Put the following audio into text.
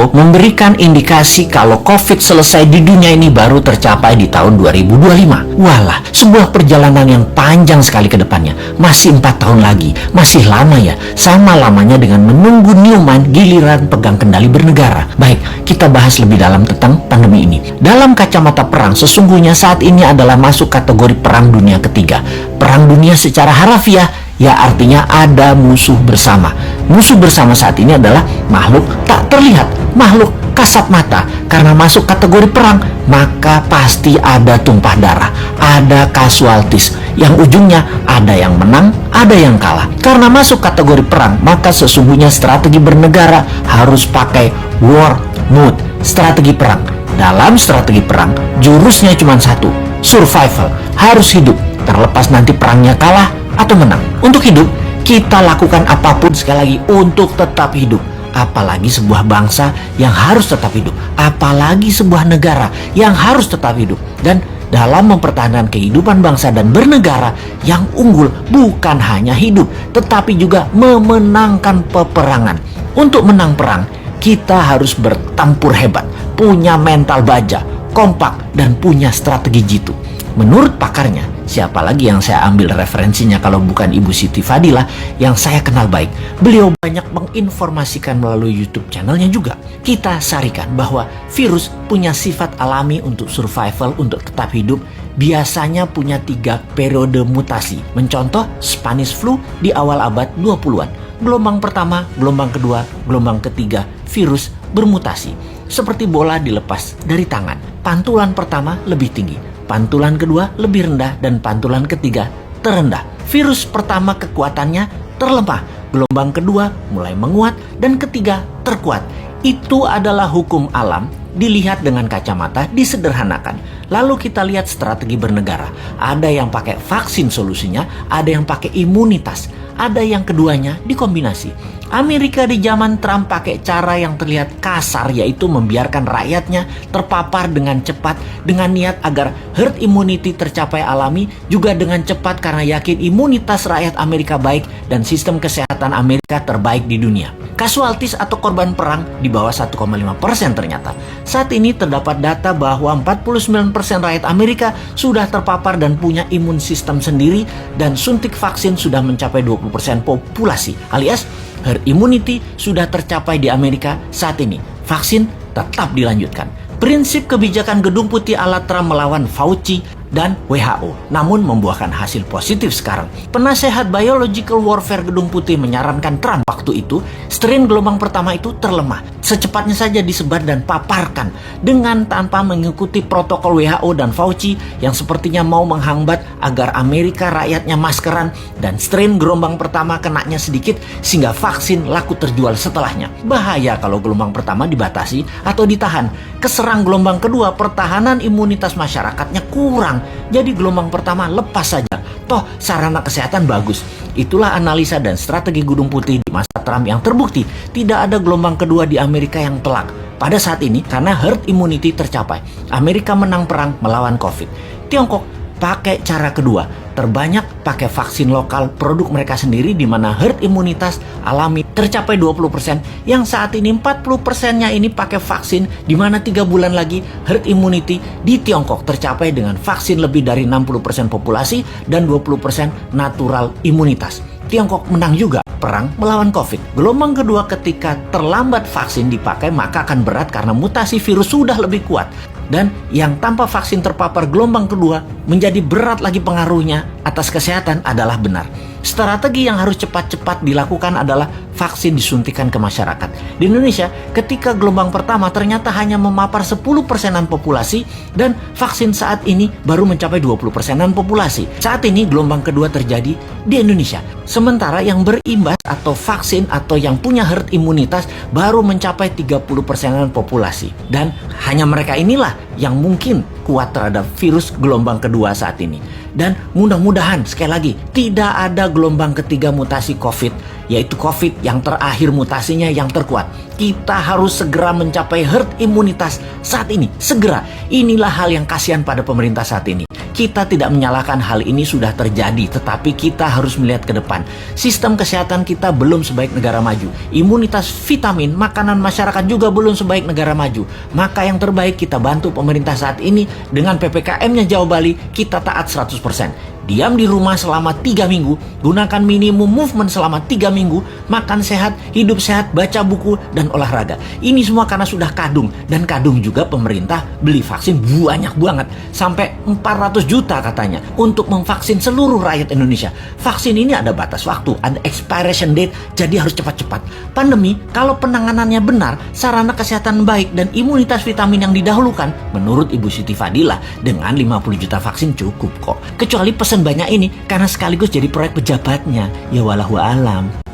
WHO memberikan indikasi kalau COVID selesai di dunia ini baru tercapai di tahun 2025. Walah, sebuah perjalanan yang panjang sekali ke depannya. Masih 4 tahun lagi. Masih lama ya. Sama lamanya dengan menunggu Newman giliran pegang kendali bernegara. Baik, kita bahas lebih dalam tentang pandemi ini. Dalam kacamata perang, sesungguhnya saat ini adalah masuk kategori perang dunia ketiga. Perang dunia secara harafiah ya artinya ada musuh bersama. Musuh bersama saat ini adalah makhluk tak terlihat, makhluk kasat mata. Karena masuk kategori perang, maka pasti ada tumpah darah, ada casualties, yang ujungnya ada yang menang, ada yang kalah. Karena masuk kategori perang, maka sesungguhnya strategi bernegara harus pakai war mode, strategi perang. Dalam strategi perang, jurusnya cuma satu, survival, harus hidup, terlepas nanti perangnya kalah atau menang. Untuk hidup, kita lakukan apapun sekali lagi untuk tetap hidup. Apalagi sebuah bangsa yang harus tetap hidup. Apalagi sebuah negara yang harus tetap hidup. Dan dalam mempertahankan kehidupan bangsa dan bernegara, yang unggul bukan hanya hidup, tetapi juga memenangkan peperangan. Untuk menang perang, kita harus bertempur hebat, punya mental baja, kompak, dan punya strategi jitu. Menurut pakarnya, siapa lagi yang saya ambil referensinya kalau bukan Ibu Siti Fadilah yang saya kenal baik. Beliau banyak menginformasikan melalui YouTube channelnya juga. Kita sarikan bahwa virus punya sifat alami untuk survival, untuk tetap hidup. Biasanya punya 3 periode mutasi. Mencontoh Spanish flu di awal abad 20-an. Gelombang pertama, gelombang kedua, gelombang ketiga, virus bermutasi. Seperti bola dilepas dari tangan. Pantulan pertama lebih tinggi, pantulan kedua lebih rendah, dan pantulan ketiga terendah. Virus pertama kekuatannya terlemah, gelombang kedua mulai menguat, dan ketiga terkuat. Itu adalah hukum alam, dilihat dengan kacamata, disederhanakan. Lalu kita lihat strategi bernegara. Ada yang pakai vaksin solusinya, ada yang pakai imunitas, ada yang keduanya dikombinasi. Amerika di zaman Trump pakai cara yang terlihat kasar, yaitu membiarkan rakyatnya terpapar dengan cepat dengan niat agar herd immunity tercapai alami, juga dengan cepat karena yakin imunitas rakyat Amerika baik dan sistem kesehatan Amerika terbaik di dunia. Casualties atau korban perang di bawah 1,5% ternyata. Saat ini terdapat data bahwa 49% rakyat Amerika sudah terpapar dan punya imun sistem sendiri, dan suntik vaksin sudah mencapai 20% populasi, alias herd immunity sudah tercapai di Amerika saat ini. Vaksin tetap dilanjutkan. Prinsip kebijakan Gedung Putih ala Trump melawan Fauci dan WHO, namun membuahkan hasil positif sekarang. Penasehat Biological Warfare Gedung Putih menyarankan Trump waktu itu, strain gelombang pertama itu terlemah. Secepatnya saja disebar dan paparkan dengan tanpa mengikuti protokol WHO dan Fauci yang sepertinya mau menghambat agar Amerika rakyatnya maskeran, dan strain gelombang pertama kenanya sedikit sehingga vaksin laku terjual setelahnya. Bahaya kalau gelombang pertama dibatasi atau ditahan. Keserang gelombang kedua, pertahanan imunitas masyarakatnya kurang. Jadi gelombang pertama lepas saja. Toh sarana kesehatan bagus. Itulah analisa dan strategi Gedung Putih di masa Trump yang terbukti tidak ada gelombang kedua di Amerika yang telak. Pada saat ini karena herd immunity tercapai, Amerika menang perang melawan COVID. Tiongkok pakai cara kedua, terbanyak pakai vaksin lokal produk mereka sendiri, di mana herd imunitas alami tercapai 20%, yang saat ini 40%-nya ini pakai vaksin, di mana 3 bulan lagi herd immunity di Tiongkok tercapai dengan vaksin lebih dari 60% populasi dan 20% natural imunitas. Tiongkok menang juga perang melawan COVID. Gelombang kedua ketika terlambat vaksin dipakai, maka akan berat karena mutasi virus sudah lebih kuat. Dan yang tanpa vaksin terpapar gelombang kedua menjadi berat lagi pengaruhnya atas kesehatan adalah benar. Strategi yang harus cepat-cepat dilakukan adalah vaksin disuntikan ke masyarakat. Di Indonesia, ketika gelombang pertama ternyata hanya memapar 10%-an populasi, dan vaksin saat ini baru mencapai 20%-an populasi. Saat ini gelombang kedua terjadi di Indonesia. Sementara yang berimbas atau vaksin atau yang punya herd imunitas baru mencapai 30%-an populasi. Dan hanya mereka inilah yang mungkin kuat terhadap virus gelombang kedua saat ini. Dan mudah-mudahan sekali lagi tidak ada gelombang ketiga mutasi COVID, yaitu COVID yang terakhir mutasinya yang terkuat. Kita harus segera mencapai herd imunitas saat ini. Segera. Inilah hal yang kasihan pada pemerintah saat ini. Kita tidak menyalahkan hal ini sudah terjadi, tetapi kita harus melihat ke depan. Sistem kesehatan kita belum sebaik negara maju. Imunitas vitamin, makanan masyarakat juga belum sebaik negara maju. Maka yang terbaik kita bantu pemerintah saat ini dengan PPKM-nya Jawa Bali, kita taat 100%. Diam di rumah selama 3 minggu, gunakan minimum movement selama 3 minggu, makan sehat, hidup sehat, baca buku, dan olahraga. Ini semua karena sudah kadung, dan kadung juga pemerintah beli vaksin banyak banget. Sampai 400 juta katanya, untuk memvaksin seluruh rakyat Indonesia. Vaksin ini ada batas waktu, ada expiration date, jadi harus cepat-cepat. Pandemi, kalau penanganannya benar, sarana kesehatan baik, dan imunitas vitamin yang didahulukan, menurut Ibu Siti Fadila, dengan 50 juta vaksin cukup kok. Kecuali pesan banyak ini karena sekaligus jadi proyek pejabatnya. Ya walahu alam.